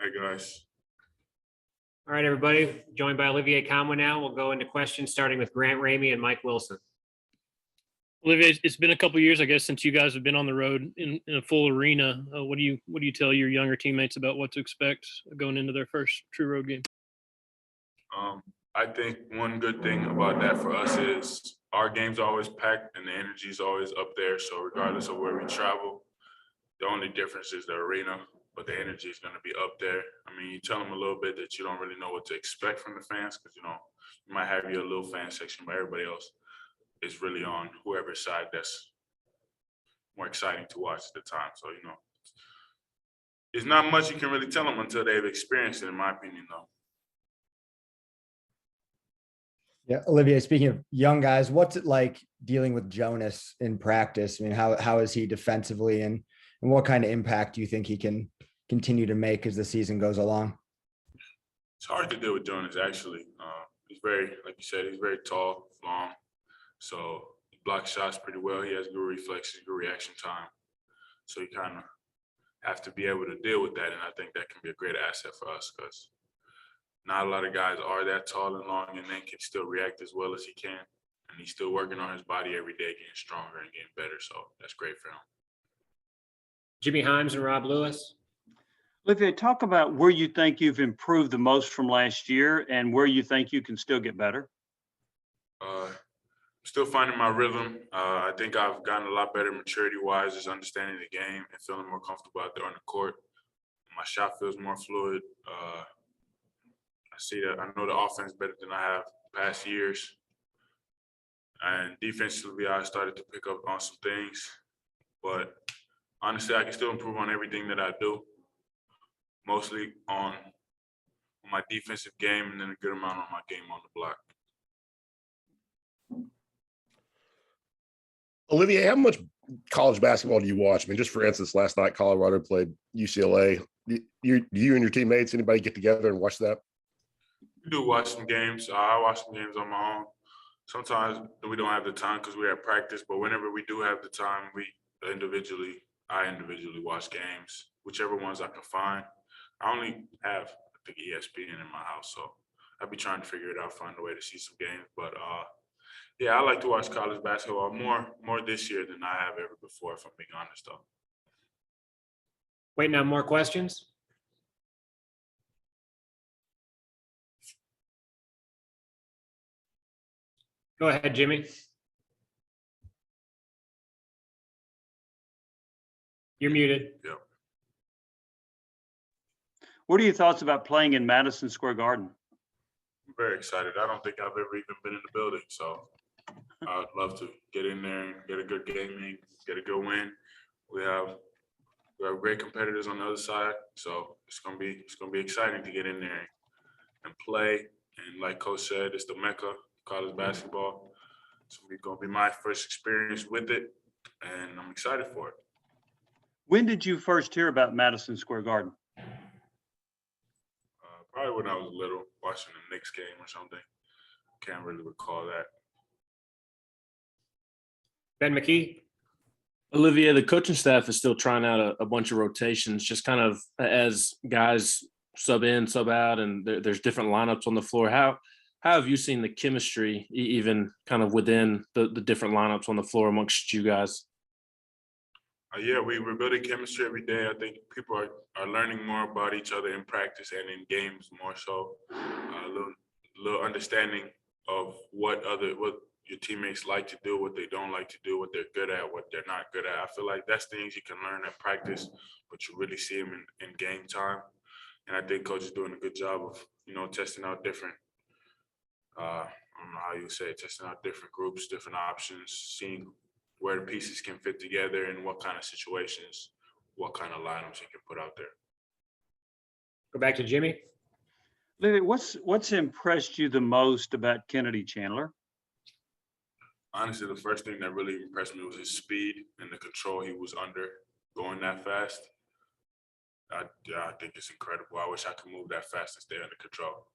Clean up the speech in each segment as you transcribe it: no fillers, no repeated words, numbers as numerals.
Hey guys. All right, everybody. Joined by Olivier Nkamhoua now. We'll go into questions starting with Grant Ramey and Mike Wilson. Olivier, it's been a couple of years, I guess, since you guys have been on the road in a full arena. What do you tell your younger teammates about what to expect going into their first true road game? I think one good thing about that for us is our game's always packed and the energy's always up there. So regardless of where we travel, the only difference is the arena, but the energy is going to be up there. I mean, you tell them a little bit that you don't really know what to expect from the fans because, you might have your little fan section, but everybody else is really on whoever's side that's more exciting to watch at the time. So, there's not much you can really tell them until they've experienced it, in my opinion, though. Yeah, Olivier, speaking of young guys, what's it like dealing with Jonas in practice? I mean, how is he defensively and what kind of impact do you think he can continue to make as the season goes along? It's hard to deal with Jonas, actually. He's very, like you said, he's very tall, long. So he blocks shots pretty well. He has good reflexes, good reaction time. So you kind of have to be able to deal with that. And I think that can be a great asset for us because not a lot of guys are that tall and long and then can still react as well as he can. And he's still working on his body every day, getting stronger and getting better. So that's great for him. Jimmy Himes and Rob Lewis. Olivier, talk about where you think you've improved the most from last year and where you think you can still get better. Still finding my rhythm. I think I've gotten a lot better maturity-wise, just understanding the game and feeling more comfortable out there on the court. My shot feels more fluid. I know the offense better than I have past years. And defensively, I started to pick up on some things. But honestly, I can still improve on everything that I do, mostly on my defensive game and then a good amount on my game on the block. Olivier, how much college basketball do you watch? I mean, just for instance, last night Colorado played UCLA. Do you and your teammates, anybody get together and watch that? We do watch some games. I watch some games on my own. Sometimes we don't have the time because we're at practice, but whenever we do have the time, I individually watch games, whichever ones I can find. I only have, I think, ESPN in my house, so I'll be trying to figure it out, find a way to see some games. But yeah, I like to watch college basketball more this year than I have ever before, if I'm being honest, though. Waiting on more questions. Go ahead, Jimmy. You're muted. Yeah. What are your thoughts about playing in Madison Square Garden? I'm very excited. I don't think I've ever even been in the building, so I'd love to get in there and get a good game in, get a good win. We have great competitors on the other side, so it's gonna be exciting to get in there and play. And like Coach said, it's the Mecca of college basketball. So it's gonna be my first experience with it, and I'm excited for it. When did you first hear about Madison Square Garden? Probably when I was little, watching the Knicks game or something. Can't really recall that. Ben McKee. Olivier, the coaching staff is still trying out a bunch of rotations, just kind of as guys sub in, sub out, and there's different lineups on the floor. How have you seen the chemistry even kind of within the different lineups on the floor amongst you guys? Yeah, we're building chemistry every day. I think people are learning more about each other in practice and in games more so. A little understanding of what your teammates like to do, what they don't like to do, what they're good at, what they're not good at. I feel like that's things you can learn at practice, but you really see them in game time. And I think Coach is doing a good job of, testing out different, I don't know how you say it, testing out different groups, different options, seeing where the pieces can fit together and what kind of situations, what kind of lineups you can put out there. Go back to Jimmy. Olivier, what's impressed you the most about Kenny Chandler? Honestly, the first thing that really impressed me was his speed and the control he was under going that fast. I think it's incredible. I wish I could move that fast and stay under control.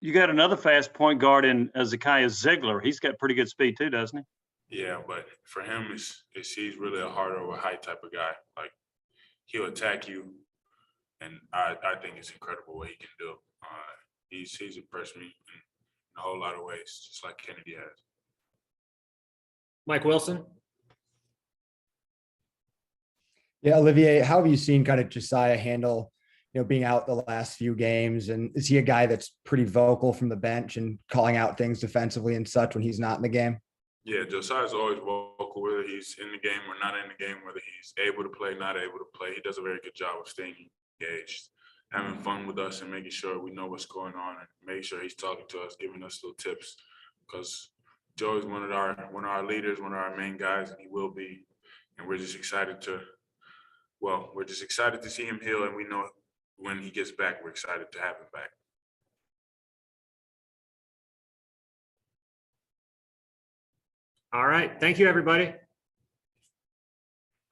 You got another fast point guard in Zaid Zetterberg. He's got pretty good speed too, doesn't he? Yeah, but for him, he's really a hard over height type of guy. Like he'll attack you. And I think it's incredible what he can do. He's impressed me in a whole lot of ways, just like Kennedy has. Mike Wilson. Yeah, Olivier, how have you seen kind of Josiah handle, being out the last few games? And is he a guy that's pretty vocal from the bench and calling out things defensively and such when he's not in the game? Yeah, Josiah's always vocal, whether he's in the game or not in the game, whether he's able to play, not able to play. He does a very good job of staying engaged, having fun with us and making sure we know what's going on and make sure he's talking to us, giving us little tips. Because Joe is one of our leaders, one of our main guys, and he will be. And we're just excited to see him heal, and we know when he gets back, we're excited to have him back. All right. Thank you, everybody.